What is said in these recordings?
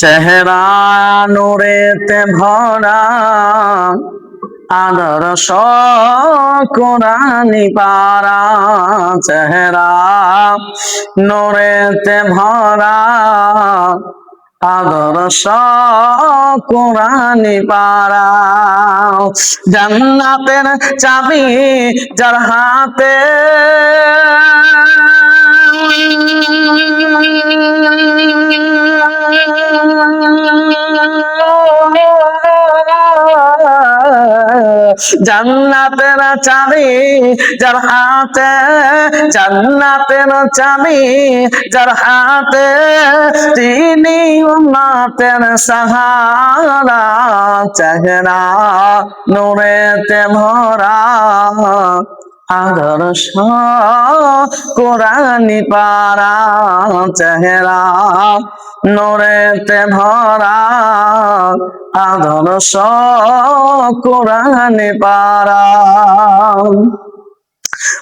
চেহারা নূরেতে ভরা আদর্শ কোরআনি পারা, চেহারা নূরেতে ভরা আদর্শ কোরআনি পারা। জান্নাতের চাবি যার হাতে, জান্নাতের চাবি যার হাতে, জান্নাতের চাবি যার হাতে, তিনি উম্মতের সাহারা। চেহারা নূরেতে ভরা আদর্শ কোরআনি পারা, চেহারা নূরেতে ভরা আদর্শ কোরআনি পারা।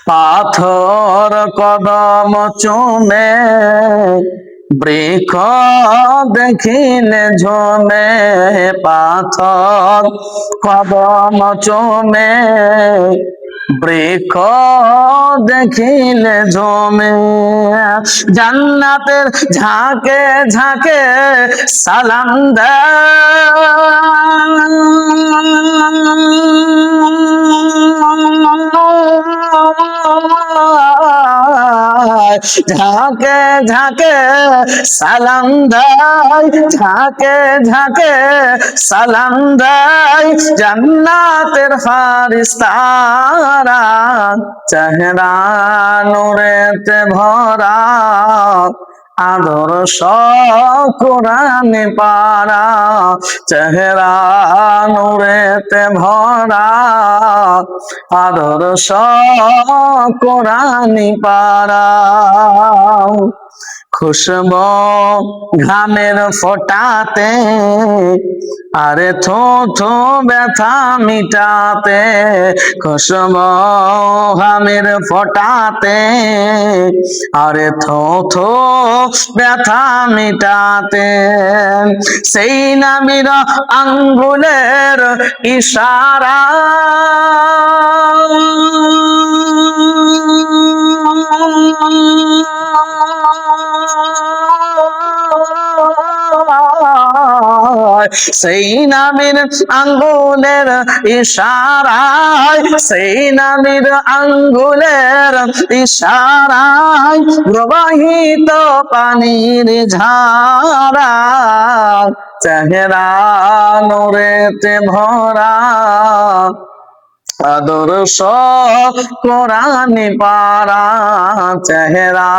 পাথর কদম চুমে বৃক্ষ দেখিলে ঝুমে, পাথর কদম চুমে বৃক্ষ দেখিলে ঝুমে। জান্নাতের ঝাঁকে ঝাঁকে সালাম ঝাঁকে ঝাঁকে সালাম দেয়, ঝাঁকে ঝাঁকে সালাম দেয় জান্নাতের ফারিস্তারা। চেহারা নূরেতে ভরা আদর্শ কোরআনি পারা, চেহারা নূরেতে ভরা আদর্শ কোরআনি পারা। খুশবু ঘামের ফোটাতে, আরে থো থো ব্যথা মিটাতে, খুশবু ঘামের ফোটাতে, আরে থো থো ব্যথা মিটাতে, সেই নবীর আঙ্গুলের ইশারা, সেই নবীর আঙ্গুলের ইশারায়, সেই নবীর আঙ্গুলের ইশারায় প্রবাহিত পানির ধারা। চেহারা নূরেতে ভরা আদর্শ কোরআনি পারা, চেহারা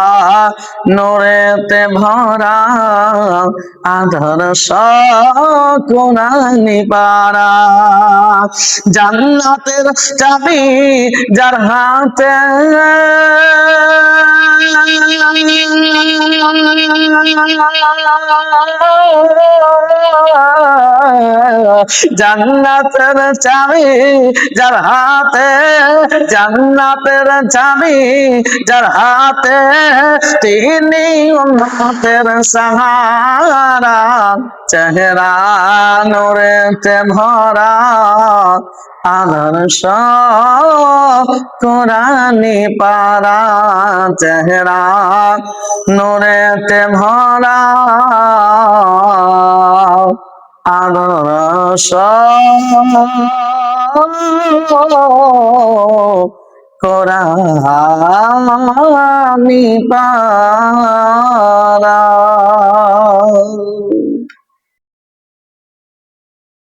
নূরেতে ভরা আদর্শ কোরআনি পারা। জান্নাতের চাবি যার হাতে, জান্নাতের চাবি যার হাতে, জান্নাতের চাবি যার হাতে, তিনি উম্মতের সাহারা। চেহারা নূরেতে ভরা আদর্শ কোরআনি পারা, চেহারা নূরেতে ভরা আদর্শ কোরআনি পারা।